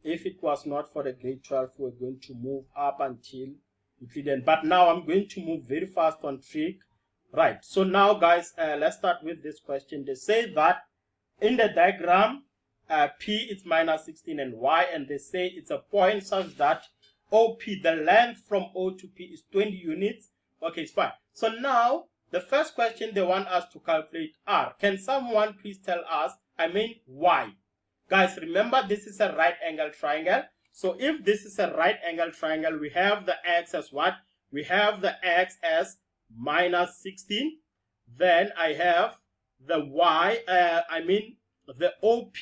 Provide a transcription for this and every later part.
if it was not for the grade 12, we're going to move up until Euclidean. But now I'm going to move very fast on trig. Right. So now, guys, let's start with this question. They say that in the diagram, P is minus 16 and Y, and they say it's a point such that OP, the length from O to P, is 20 units. Okay, it's fine. So now, the first question they want us to calculate R. Can someone please tell us, Y? Guys, remember this is a right angle triangle. So if this is a right angle triangle, we have the X as what? We have the X as minus 16. Then I have the Y, the OP,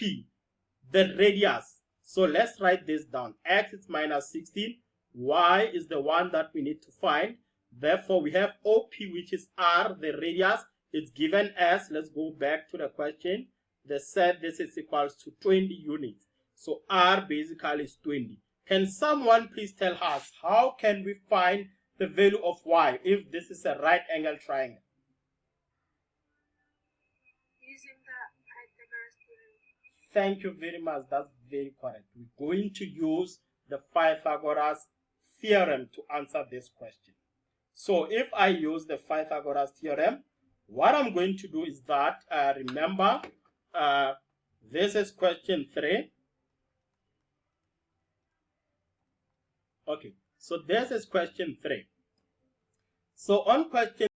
the radius. So let's write this down. X is minus 16. Y is the one that we need to find. Therefore, we have OP, which is R, the radius. It's given as, let's go back to the question. They said this is equals to 20 units. So R basically is 20. Can someone please tell us how can we find the value of Y if this is a right angle triangle? Using the Pythagoras theorem. Thank you very much. That's very correct. We're going to use the Pythagoras theorem to answer this question. So if I use the Pythagoras theorem, what I'm going to do is that, remember, this is question 3. Okay, so this is question 3. So on question